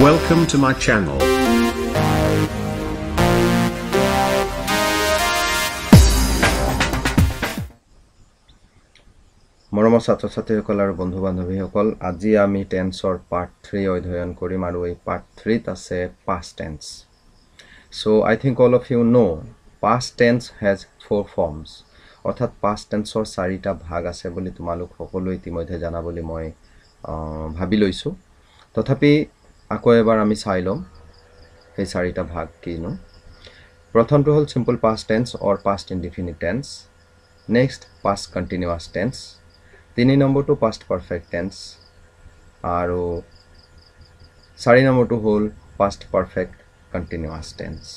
Welcome to my channel. মৰমৰ ছাত্ৰ-ছাত্ৰীসকল আৰু বন্ধু-বান্ধৱীসকল আজি আমি টেন্সৰ পাৰ্ট 3 অধ্যয়ন কৰিম আৰু এই পাৰ্ট 3 ত আছে past tense. So I think all of you know past tense has 4 forms. অৰ্থাৎ past tenseৰ 4টা ভাগ আছে বুলি তোমালোক সকলো ইতিমধ্যে জানা বুলি মই ভাবি লৈছো. তথাপি আকৌ এবাৰ আমি চাই লম এই 4টা ভাগ কিনো. প্ৰথমটো হ'ল simple past tense or past indefinite tense. Next past continuous tense. 3 নম্বৰটো past perfect tense আৰু 4 নম্বৰটো হ'ল past perfect continuous tense.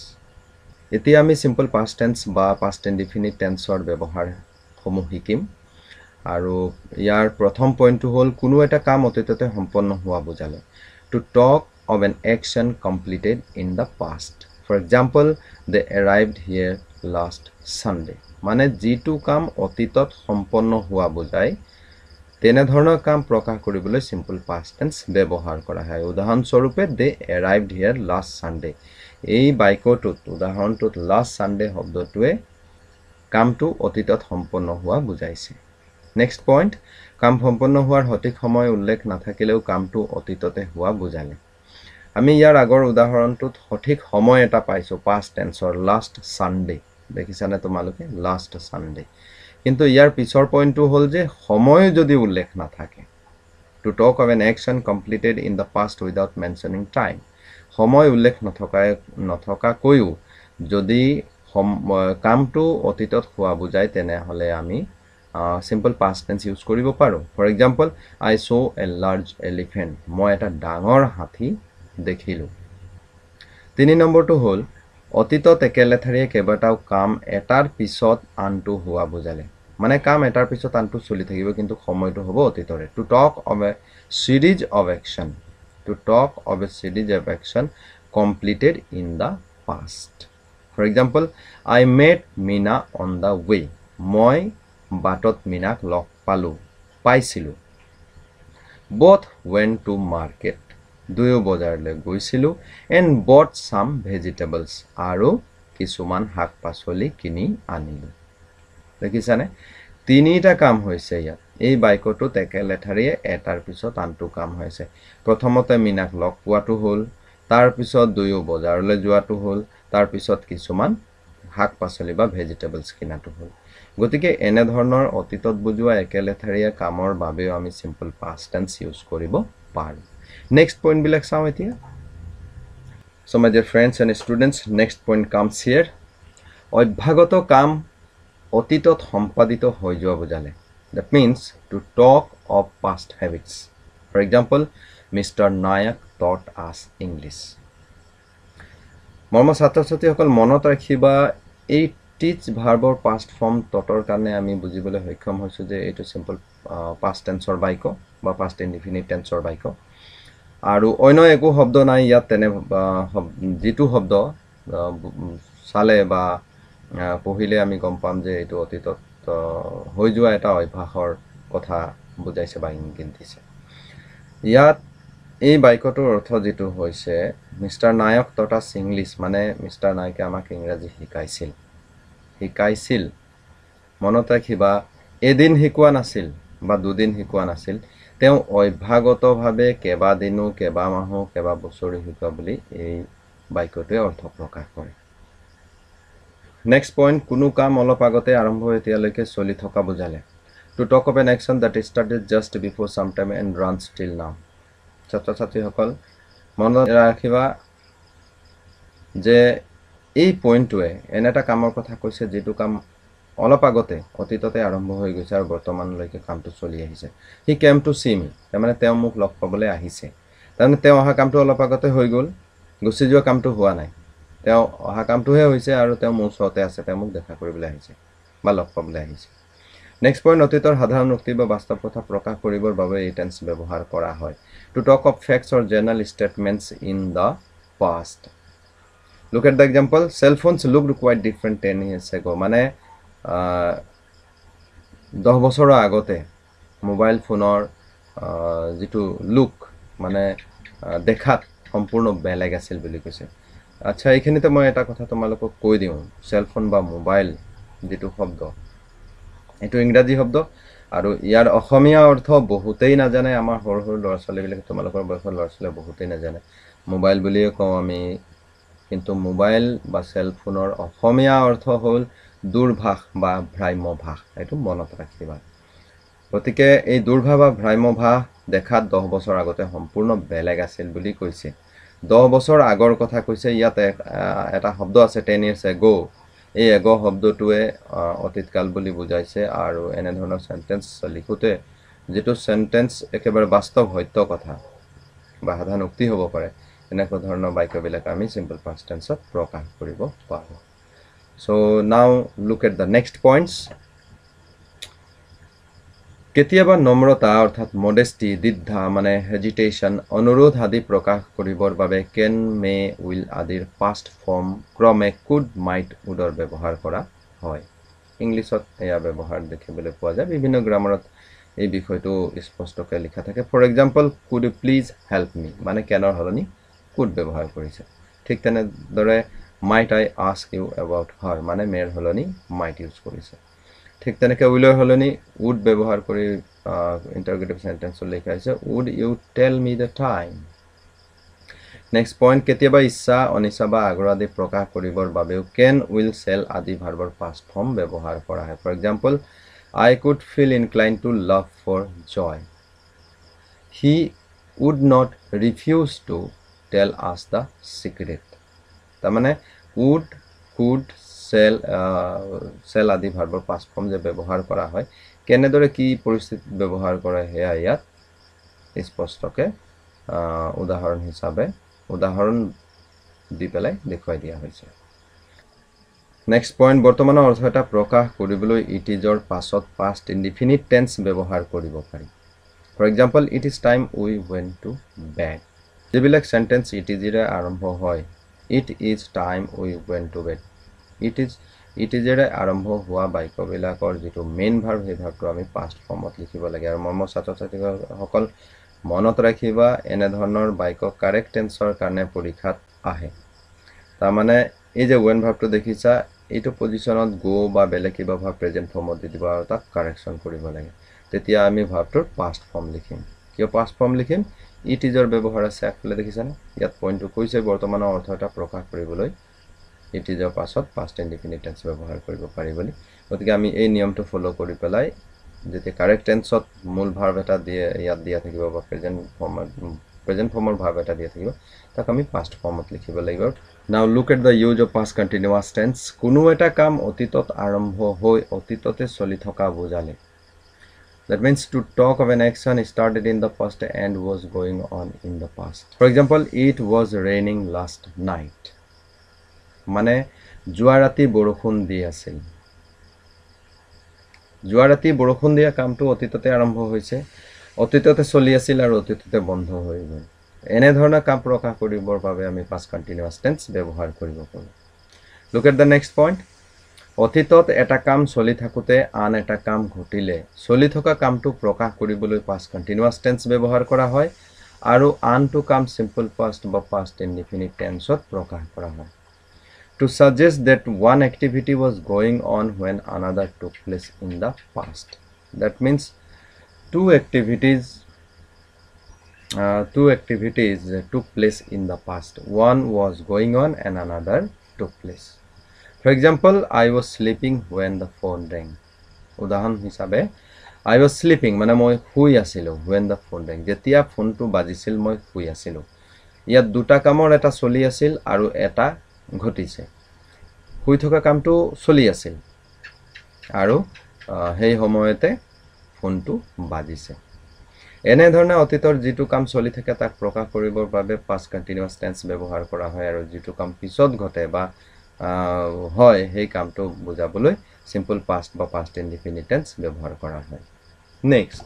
এতিয়া আমি simple past tense বা past indefinite tenseৰ ব্যৱহাৰ সমূহ শিকিম আৰু ইয়াৰ প্ৰথম পইণ্টটো হ'ল কোনো এটা কাম অতীততে সম্পন্ন হোৱা বুজালে. To talk of an action completed in the past. For example, they arrived here last Sunday. মানে যিটো কাম অতীতত সম্পন্ন হোৱা বুজায় তেনে ধৰণৰ কাম প্ৰকাশ কৰিবলৈ simple past tense ব্যৱহাৰ কৰা হয়. উদাহৰণ স্বৰূপে they arrived here last Sunday. এই বাক্যটোত উদাহৰণটোত last Sunday শব্দটোৱে কামটো অতীতত সম্পন্ন হোৱা বুজাইছে. নেক্সট পইণ্ট কাম সম্পন্ন হোৱাৰ সঠিক সময় উল্লেখ নাথাকিলেও কামটো অতীততে হোৱা বুজালে. আমি ইয়াৰ আগৰ উদাহৰণটোত সঠিক সময় এটা পাইছো past tenseৰ last Sunday. দেখিছানে তোমালোকে last Sunday. কিন্তু ইয়াৰ পিছৰ পইণ্টটো হ'ল যে সময় যদি উল্লেখ নাথাকে. To talk of an action completed in the past without mentioning time. সময় উল্লেখ নথকাকৈও যদি কামটো অতীতত হোৱা বুজায় তেনেহলে আমি simple past tense ইউজ কৰিব পাৰো. For example, I saw a large elephant. মই এটা ডাঙৰ হাতী দেখিলো. 3 নম্বৰটো হ'ল অতীতত একেলেথাৰিয়ে কেইবাটাও কাম এটাৰ পিছত আনটো হোৱা বুজালে. মানে কাম এটাৰ পিছত আনটো চলি থাকিব কিন্তু সময়টো হ'ব অতীতৰে. To talk of a series of action. To talk of a series of action completed in the past. For example, I met Meena on the way. মই বাটত মিনাক লগ পাইছিলো. Both went to market. দুয়ো বজাৰলৈ গৈছিলো and bought some vegetables. আৰু কিছুমান শাক-পাচলি কিনি আনিলো. দেখিছানে? তিনিটা কাম হৈছে ইয়াত. এই বাক্যটোত একেলেথাৰিয়ে এটাৰ পিছত আনটো কাম হৈছে. প্ৰথমতে মিনাক লগ পোৱাটো হ'ল, তাৰ পিছত দুয়ো বজাৰলৈ যোৱাটো হ'ল, তাৰ পিছত কিছুমান শাক-পাচলি বা ভেজিটেবলছ কিনাটো হ'ল. গতিকে এনে ধৰণৰ অতীতত বুজোৱা একেলেথাৰিয়ে কামৰ বাবেও আমি simple past tense ইউজ কৰিব পাৰো. নেক্সট পইণ্ট বিলাক চাওঁ এতিয়া. So my dear friends and students, next point comes here. অভ্যাগত কাম অতীতত সম্পাদিত হৈ যোৱা বুজালে. That means to talk of past habits. For example, Mr. Nayak taught us English. মৰমৰ ছাত্ৰ-ছাত্ৰীসকল মনত ৰাখিবা এই teach ভাৰ্বৰ past form ততৰ কাৰণে আমি বুজিবলৈ সক্ষম হৈছো যে এইটো simple past tenseৰ বাক্য বা past indefinite tenseৰ বাক্য. আৰু অন্য একো শব্দ নাই ইয়াত তেনে যিটো শব্দ চালে বা পঢ়িলে আমি গম পাম যে এইটো অতীতত হৈ যোৱা এটা অভ্যাসৰ কথা বুজাইছে বা ইংগিত দিছে. ইয়াত এই বাক্যটোৰ অৰ্থ যেটো হৈছে মিস্টাৰ নায়ক taught us English মানে মিস্টাৰ নায়কে আমাক ইংৰাজী শিকাইছিল. মনত ৰাখিবা এদিন শিকোৱা নাছিল বা দুদিন শিকোৱা নাছিল. তেওঁ অভ্যাগতভাৱে কেবা দিনো কেবা মাহ কেবা বছৰ শিকোৱা বুলি এই বাক্যটোৱে অৰ্থ প্ৰকাশ কৰে. নেক্সট পইণ্ট কোনো কাম অলপ আগতে আৰম্ভ এতিয়ালৈকে চলি থকা বুজালে. To talk of an action that started just before some time and runs till now. ছাত্ৰ-ছাত্ৰীসকল মনত ৰাখিবা যে এই পইণ্টটোৱে এনে এটা কামৰ কথা কৈছে যেটো কাম অলপ আগতে অতীততে আৰম্ভ হৈ গৈছে আৰু বৰ্তমানলৈকে কামটো চলি আহিছে. He came to see me. মানে তেওঁ মোক লগ পাবলৈ আহিছে. তাৰমানে তেওঁ অহা কামটো অলপ আগতে হৈ গ'ল. গুচি যোৱা কামটো হোৱা নাই. তেওঁ অহা কামটোহে হৈছে আৰু তেওঁ মোৰ ওচৰতে আছে. তেওঁ মোক দেখা কৰিবলৈ আহিছে বা লগ পাবলৈ আহিছে. নেক্সট পইণ্ট অতীতৰ সাধাৰণ উক্তি বা বাস্তৱ কথা প্ৰকাশ কৰিবৰ বাবে এই টেন্স ব্যৱহাৰ কৰা হয়. To talk of facts or general statements in the past. Look at the example. Cell phones looked quite different 10 years ago. মানে 10 বছৰৰ আগতে মোবাইল ফোনৰ যেটো লুক মানে দেখাত সম্পূৰ্ণ বেলেগ আছিল বুলি কৈছে আচ্ছা এইখিনিতে মই এটা কথা তোমালোকক কৈ দিওঁ সেলফোন বা মোবাইল যেটো শব্দ এটো ইংৰাজী শব্দ আৰু ইয়াৰ অসমীয়া অৰ্থ বহুতেই নাজানে আমাৰ সৰু সৰু ল'ৰা ছোৱালীবিলাক তোমালোকৰ বয়সৰ ল'ৰা ছোৱালী বহুতেই নাজানে মোবাইল বুলিয়ে কওঁ আমি কিন্তু মোবাইল বা সেলফোনৰ অসমীয়া অৰ্থ হ'ল দূৰভাষ বা ভ্ৰাম্যভাষ এটো মনত ৰাখিবা গতিকে এই দূৰভাষ বা ভ্ৰাম্যভাষ দেখাত 10 বছৰ আগতে সম্পূৰ্ণ বেলেগ আছিল বুলি কৈছে 10 বছৰ আগৰ কথা কৈছে ইয়াতে এটা শব্দ আছে 10 years ago এই এগো শব্দটোৱে অতীতকাল বুলি বুজাইছে আৰু এনে ধৰণৰ সেন্টেন্স লিখোতে যেটো সেন্টেন্স একেবাৰে বাস্তৱ সত্য কথা বা সাধাৰণ উক্তি হ'ব পাৰে এনেকুৱা ধৰণৰ বাক্যবিলাক আমি সিম্পল পাষ্ট টেন্সত প্ৰকাশ কৰিব পাৰো so now look at the next points কেতিয়াবা নম্ৰতা অৰ্থাৎ মডেষ্টি দ্বিধা মানে হেজিটেশন অনুৰোধ আদি প্ৰকাশ কৰিবৰ বাবে কেন মে উইল আদিৰ পাষ্ট ফৰ্ম ক্ৰমে কুড মাইট উডৰ ব্যৱহাৰ কৰা হয় ইংলিছত এয়া ব্যৱহাৰ দেখিবলৈ পোৱা যায় বিভিন্ন গ্ৰামাৰত এই বিষয়টো স্পষ্টকৈ লিখা থাকে for example could you please help me মানে কেনৰ হলনি কুড ব্যৱহাৰ কৰিছে ঠিক তেনে দৰে might I ask you about her মানে মেৰ হলনি মাইট ইউজ কৰিছে ঠিক তেনেকৈ উইলৰ হলনি উড ব্যৱহাৰ কৰি ইন্টাৰগেটিভ সেন্টেন্স লিখা হৈছে would you tell me the time next point কেতিয়াবা ইচ্ছা অনিচ্ছা বা আগ্ৰহ আদি প্ৰকাশ কৰিবৰ বাবেও কেন উইল সেল আদি ভাৰ্বৰ পাষ্ট ফৰ্ম ব্যৱহাৰ কৰা হয় for example I could feel inclined to love for joy. He would not refuse to tell us the secret. তাৰমানে would, could, shall আদি ভাৰ্বৰ পাষ্ট ফৰ্ম যে ব্যৱহাৰ কৰা হয় কেনেদৰে কি পৰিস্থিতিত ব্যৱহাৰ কৰে হেয়া ইয়াত স্পষ্টকৈ উদাহৰণ হিচাপে উদাহৰণ দি পেলাই দেখুৱাই দিয়া হৈছে Next point বৰ্তমানৰ অৰ্থ এটা প্ৰকাশ কৰিবলৈ it isৰ পাছত past indefinite tense ব্যৱহাৰ কৰিব পাৰি For example it is time we went to bed যিবিলাক sentence it isৰে আৰম্ভ হয় it is time we went to bed it isৰে আৰম্ভ হোৱা বাক্যবিলাকৰ যেটো মেইন ভাৰ্ব হে ভাৰ্বটো আমি past ফৰ্মত লিখিব লাগে আৰু মৰ্ম ছাত্ৰ ছাত্ৰীসকল মনত ৰাখিবা এনে ধৰণৰ বাক্য কাৰেক্ট টেন্সৰ কাৰণে পৰীক্ষাত আহে তাৰ মানে এই যে when ভাৰ্বটো দেখিছা এইটো পজিশনত গো বা বেলেগ কিবা ভাৰ্ব প্ৰেজেন্ট ফৰ্মত দি দিবা আৰু তাক কাৰেকচন কৰিব লাগে তেতিয়া আমি ভাৰ্বটোৰ পাষ্ট ফৰ্ম লিখিম কিয় পাষ্ট ফৰ্ম লিখিম ইট ইজৰ ব্যৱহাৰ আছে আকলে দেখিছানে ইয়াত পইণ্টটো কৈছে বৰ্তমানৰ অৰ্থ এটা প্ৰকাশ কৰিবলৈ ইট ইজৰ পাছত পাষ্ট ইনডিফিনিট টেন্স ব্যৱহাৰ কৰিব পাৰি বুলি গতিকে আমি এই নিয়মটো ফলো কৰি পেলাই যেতিয়া কাৰেক্ট টেন্সত মূল ভাৰ্ব এটা দিয়ে ইয়াত দিয়া থাকিব বা প্ৰেজেন্ট ফৰ্মৰ ভাৰ্ব এটা দিয়া থাকিব তাক আমি পাষ্ট ফৰ্মত লিখিব লাগিব Now look at the use of past continuous tense. কোনো এটা কাম অতীতত আৰম্ভ হৈ অতীততে চলি থকা বুজালে That means to talk of an action started in the past and was going on in the past. For example, it was raining last night. মানে যোৱা ৰাতি বৰষুণ দি আছিল যোৱা ৰাতি বৰষুণ দিয়া কামটো অতীততে আৰম্ভ হৈছে অতীততে চলি আছিল আৰু অতীততে বন্ধ হৈ গ'ল এনে ধৰণৰ কাম প্ৰকাশ কৰিবৰ বাবে আমি past continuous tense ব্যৱহাৰ কৰিব পাৰোঁ Look at the next point অতীতত এটা কাম চলি থাকুতে আন এটা কাম ঘটিলে চলি থকা কামটো প্ৰকাশ কৰিবলৈ past continuous tense ব্যৱহাৰ কৰা হয় আৰু আনটো কাম simple past বা past indefinite tenseত প্ৰকাশ কৰা হয় To suggest that one activity was going on when another took place in the past That means two activities took place in the past one was going on and another took place For example I was sleeping when the phone rang উদাহৰণ হিচাপে I was sleeping মানে মই শুই আছিলো when the phone rang যেতিয়া ফোনটো বাজিছিল মই শুই আছিলো ইয়াত দুটা কামৰ এটা চলি আছিল আৰু এটা ঘটিছে শুই থকা কামটো চলি আছিল আৰু সেই সময়তে ফোনটো বাজিছে এনে ধৰণে অতীতৰ যেটো কাম চলি থাকে তাক প্ৰকাশ কৰিবৰ বাবে past continuous tense ব্যৱহাৰ কৰা হয় আৰু যেটো কাম পিছত ঘটে বা হয় সেই কামটো বুজাবলৈ simple past বা past indefinite tense ব্যৱহাৰ কৰা হয় নেক্সট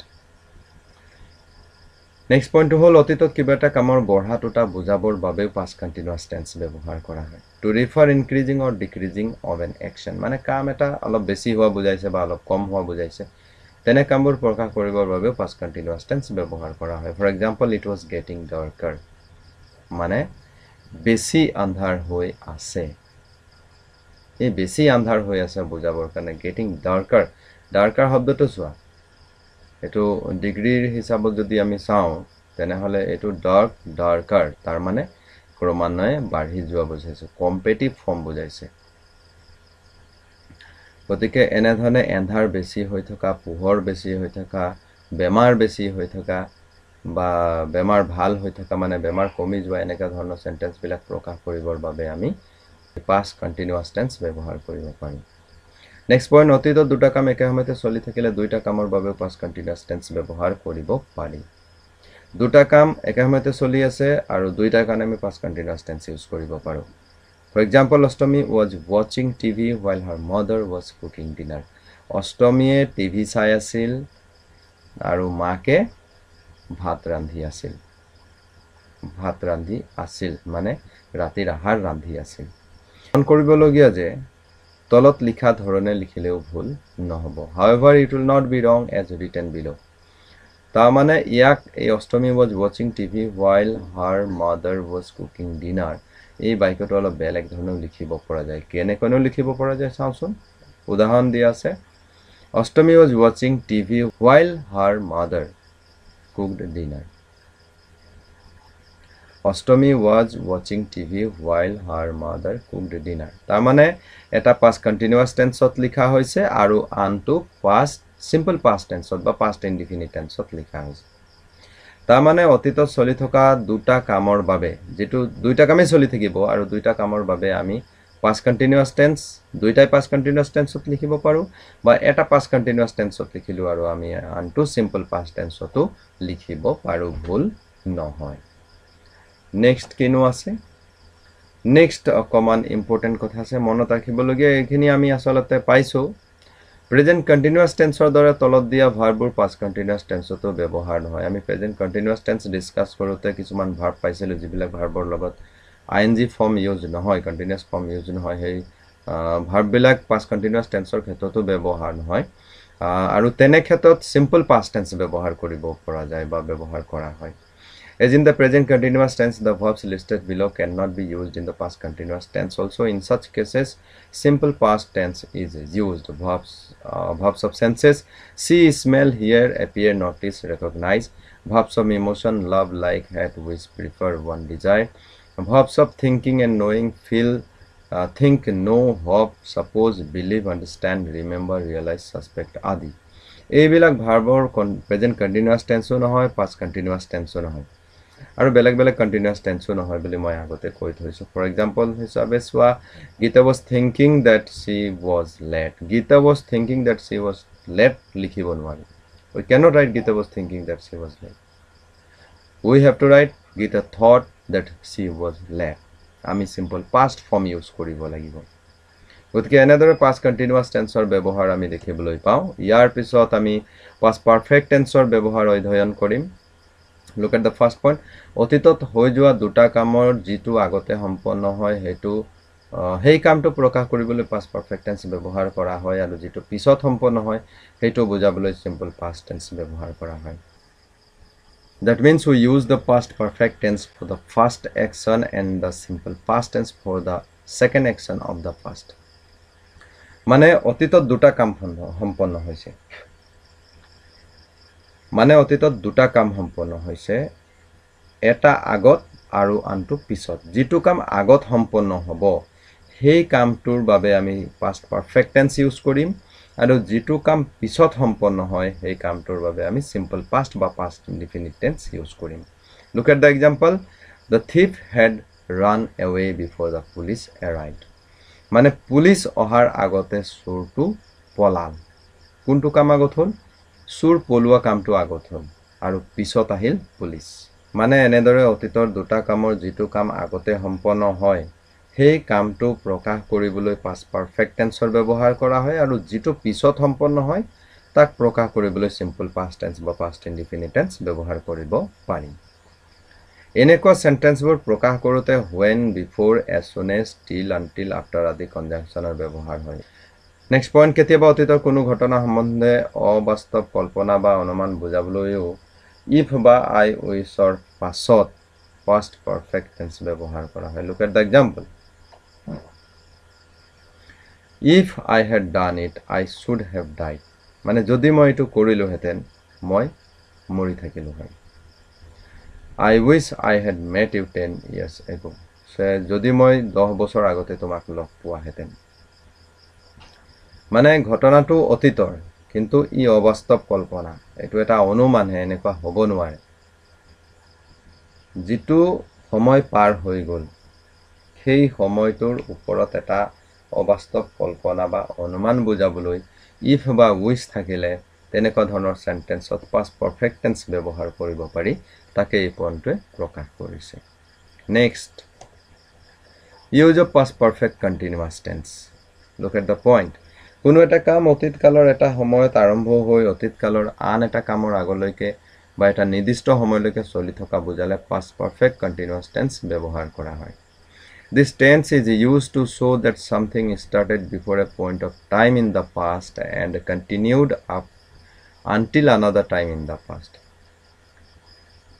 পইণ্টটো হ'ল অতীতত কিবা এটা কামৰ বঢ়াটোটা বুজাবৰ বাবে past continuous tense ব্যৱহাৰ কৰা হয় to refer increasing or decreasing of an action মানে কাম এটা অলপ বেছি হোৱা বুজাইছে বা অলপ কম হোৱা বুজাইছে তেনে কামবোৰ প্ৰকাশ কৰিবৰ বাবে past continuous tense ব্যৱহাৰ কৰা হয় For example, it was getting darker. মানে বেছি আন্ধাৰ হৈ আছে এই বেছি আন্ধাৰ হৈ আছে বুজাবৰ কাৰণে গেটিং ডাৰ্কাৰ ডাৰ্কাৰ শব্দটো চোৱা এটো ডিগ্ৰীৰ হিচাপত যদি আমি চাও তেনেহলে এটো ডাৰ্কাৰ তাৰ মানে ক্ৰমান্বয়ে বাঢ়ি যোৱা বুজাইছে কম্পিটিটিভ ফৰ্ম বুজাইছে গতিকে এনে ধৰণে এন্ধাৰ বেছি হৈ থকা পোহৰ বেছি হৈ থকা বেমাৰ বেছি হৈ থকা বা বেমাৰ ভাল হৈ থকা মানে বেমাৰ কমি যোৱা এনেকা ধৰণৰ সেন্টেন্স বিলাক প্ৰকাশ কৰিবৰ বাবে আমি past continuous tense ব্যৱহাৰ কৰিব পাৰি নেক্সট পইণ্ট অতীতত দুটা কাম একে সময়তে চলি থাকিলে দুইটা কামৰ বাবে past continuous tense ব্যৱহাৰ কৰিব পাৰি দুটা কাম একে সময়তে চলি আছে আৰু দুইটাৰ কাৰণে আমি past continuous tense ইউজ কৰিব পাৰো For example, Ostami was watching TV while her mother was cooking dinner. Ostomie TV চাই আছিল আৰু মাকে ভাত ৰান্ধি আছিল মানে ৰাতিৰ আহাৰ ৰান্ধি আছিল মন কৰিবলগীয়া যে তলত লিখা ধৰণে লিখিলেও ভুল নহব However, it will not be wrong as written below. তাৰ মানে ইয়াক এই Ostami was watching TV while her mother was cooking dinner. এই বাক্যটো অলপ বেলেগ ধৰণে লিখিব পৰা যায় কেনেকৈ লিখিব পৰা যায় চাওঁচোন উদাহৰণ দিয়া আছে Ostami was watching TV while her mother cooked dinner Ostami was watching TV while her mother cooked dinner তাৰ মানে এটা past continuous tenseত লিখা হৈছে আৰু আনটো past simple past tenseত বা past indefinite tenseত লিখা হৈছে তাৰ মানে অতীতত চলি থকা দুটা কামৰ বাবে যেটো দুইটা কামে চলি থাকিব আৰু দুইটা কামৰ বাবে আমি past continuous tense দুইটাই past continuous tenseত লিখিব পাৰো বা এটা past continuous tenseত লিখিলো আৰু আমি আনটো simple past tenseতো লিখিব পাৰো ভুল নহয় নেক্সট কিনো আছে নেক্সট অকমান ইম্পৰ্টেন্ট কথা আছে মনত ৰাখিবলগীয়া এখিনি আমি আসলতে পাইছো Present continuous tense দ্বাৰা তলত দিয়া ভাৰ্ববোৰ past continuous tenseতো ব্যৱহাৰ নহয় আমি present continuous tense ডিসকাস কৰোতে কিছুমান ভাৰ্ব পাইছিলো যিবিলাক ভাৰ্বৰ লগত ing form ইউজ নহয় continuous form ইউজ নহয় হেই ভাৰ্ব বিলাক past continuous tenseৰ ক্ষেত্ৰতো ব্যৱহাৰ নহয় আৰু তেনে ক্ষেত্ৰত simple past tense ব্যৱহাৰ কৰিব পৰা যায় বা ব্যৱহাৰ কৰা হয় As in the present continuous tense, the verbs listed below cannot be used in the past continuous tense. Also, in such cases, simple past tense is used. Verbs of senses: see, smell, hear, appear, notice, recognize. Verbs of emotion: love, like, hate, wish, prefer, want, desire. Verbs of thinking and knowing: feel, think, know, hope, suppose, believe, understand, remember, realize, suspect, adi. এইবিলাক ভাৰ্বৰ present continuous tense নহয় past continuous tense নহয় আৰু বেলেগ বেলেগ continuous tense নহয় বুলি মই আগতে কৈ থৈছো ফৰ एग्जांपल হিচাপে সোৱা Gita was thinking that she was late Gita was thinking that she was late লিখিব নোৱাৰি we cannot write Gita was thinking that she was late we have to write Gita thought that she was late আমি simple past form use কৰিব লাগিব গতিকে এনেদৰে past continuous tenseৰ ব্যৱহাৰ আমি দেখিবলৈ পাওঁ ইয়াৰ পিছত আমি past perfect tenseৰ ব্যৱহাৰ অধ্যয়ন কৰিম Look at the first point. অতীতত হৈ যোৱা দুটা কামৰ যিটো আগতে সম্পন্ন হয় হেতু হেই কামটো প্ৰকাশ কৰিবলৈ past perfect tense ব্যৱহাৰ কৰা হয় আৰু যিটো পিছত সম্পন্ন হয় হেতু বুজাবলৈ simple past tense ব্যৱহাৰ কৰা হয় That means we use the past perfect tense for the first action and the simple past tense for the second action of the first মানে অতীতত দুটা কাম সম্পন্ন হৈছে মানে অতীতত দুটা কাম সম্পন্ন হৈছে এটা আগত আৰু আনটো পিছত যেটো কাম আগত সম্পন্ন হ'ব সেই কামটোৰ বাবে আমি past perfect tense ইউজ কৰিম আৰু যেটো কাম পিছত সম্পন্ন হয় সেই কামটোৰ বাবে আমি simple past বা past indefinite tense ইউজ কৰিম Look at the example The thief had run away before the police arrived মানে পুলিশ অহাৰ আগতে চোৰটো পলাল কোনটো কাম আগত হ'ল চোৰ পলুৱা কামটো আগত হ'ল আৰু পিছত আহিল পুলিশ মানে এনেদৰে অতীতৰ দুটা কামৰ যেটো কাম আগতে সম্পন্ন হয় সেই কামটো প্ৰকাশ কৰিবলৈ past perfect tenseৰ ব্যৱহাৰ কৰা হয় আৰু যেটো পিছত সম্পন্ন হয় তাক প্ৰকাশ কৰিবলৈ simple past tense বা past indefinite tense ব্যৱহাৰ কৰিব পাৰি এনেকুৱা সেন্টেন্সবোৰ প্ৰকাশ কৰোতে when before as soon as till until after আদি কনজাংশনৰ ব্যৱহাৰ হয় নেক্সট পইণ্ট কেতিয়াবা অতীতৰ কোনো ঘটনা সম্বন্ধে অবাস্তৱ কল্পনা বা অনুমান বুজাবলৈও if বা I wish ৰ পাছত past perfect tense ব্যবহাৰ কৰা হয় look at the example if I had done it I should have died মানে যদি মই এটো কৰিলো হেতেন মই মৰি থাকিলো হয় I wish I had met you 10 years ago সে যদি মই 10 বছৰ আগতে তোমাক লগ পোৱা হেতেন মানে ঘটনাটো অতীতৰ কিন্তু ই অবাস্তৱ কল্পনা এটো এটা অনুমান হে এনেকুৱা হ'ব নোৱাৰে যেটো সময় পাৰ হৈ গল সেই সময়টোৰ ওপৰত এটা অবাস্তৱ কল্পনা বা অনুমান বুজাবলৈ if বা wish থাকিলে তেনেকুৱা ধৰণৰ সেন্টেন্সত past perfect tense ব্যৱহাৰ কৰিব পাৰি তাকে এই পইণ্টে প্ৰকাশ কৰিছে next use of past perfect continuous tense look at the point কোনো এটা কাম অতীত কালৰ এটা সময়ত আৰম্ভ হৈ অতীত কালৰ আন এটা কামৰ আগলৈকে বা এটা নিৰ্দিষ্ট সময়লৈকে চলি থকা বুজালে past perfect continuous tense ব্যৱহাৰ কৰা হয় This tense is used to show that something started before a point of time in the past and continued up until another time in the past.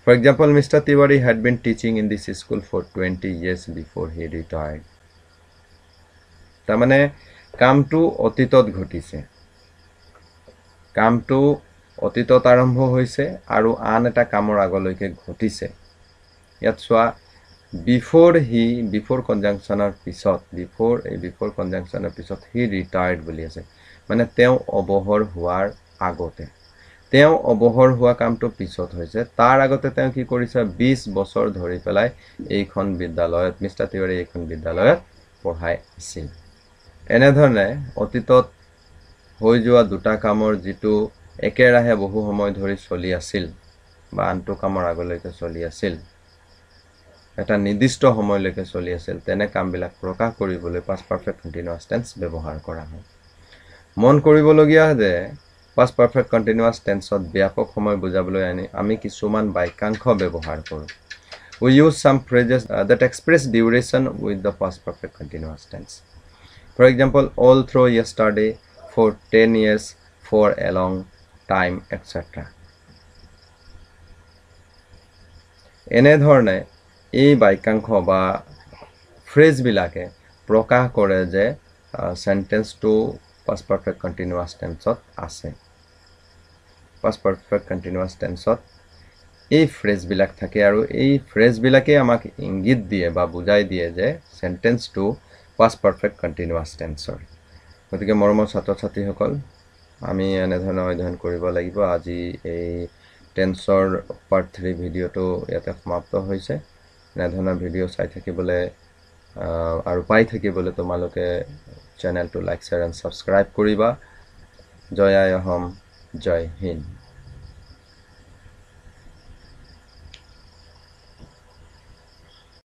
For example, Mr. Tiwari had been teaching in this school for 20 years before he retired. তাৰমানে কামটো অতীতত ঘটিছে কামটো অতীতত আৰম্ভ হৈছে আৰু আন এটা কামৰ আগলৈকে ঘটিছে ইয়াত চোৱা before conjunctioner পিছত before conjunctioner পিছত he retired বুলি আছে মানে তেওঁ অবহৰ হোৱাৰ আগতে তেওঁ অবহৰ হোৱা কামটো পিছত হৈছে তাৰ আগতে তেওঁ কি কৰিছে 20 বছৰ ধৰি পেলাই এইখন বিদ্যালয়ত মিষ্টাৰ তিৱাৰী এইখন বিদ্যালয়ত পঢ়াই আছিল এনে ধৰণে অতীতত হৈ যোৱা দুটা কামৰ যেটো একেৰাহে বহু সময় ধৰি চলি আছিল বা আনটো কামৰ আগলৈকে চলি আছিল এটা নিৰ্দিষ্ট সময়লৈকে চলি আছিল তেনে কামবিলাক প্ৰকাশ কৰিবলৈ past perfect continuous tense ব্যৱহাৰ কৰা হয় মন কৰিবলগীয়া যে past perfect continuous tenseত ব্যাপক সময় বুজাবলৈ আমি কিছুমান বাক্যাংশ ব্যৱহাৰ কৰোঁ we use some phrases that express duration with the past perfect continuous tense for example all through yesterday for 10 years for a long time etc এনে ধৰণে এই বাক্যাংশ বা ফ্ৰেজ বিলাকে প্ৰকাশ কৰে যে সেন্টেন্সটো past perfect continuous tenseত আছে past perfect continuous tenseত এই ফ্ৰেজ বিলাক থাকে আৰু এই ফ্ৰেজ বিলাকে আমাক ইংগিত দিয়ে বা বুজাই দিয়ে যে সেন্টেন্সটো past perfect continuous tenseৰ গতিকে মৰমৰ ছাত্ৰ ছাত্ৰীসকল আমি এনে ধৰণৰ অধ্যয়ন কৰিব লাগিব আজি এই টেন্সৰ পাৰ্ট 3 ভিডিওটো ইয়াতে সমাপ্ত হৈছে এনে ধৰণৰ ভিডিও চাই থাকিবলৈ আৰু পাই থাকিবলৈ তোমালোকে চেনেলটো লাইক শেয়াৰ এণ্ড সাবস্ক্ৰাইব কৰিবা জয় আই অসম জয় হিন্দ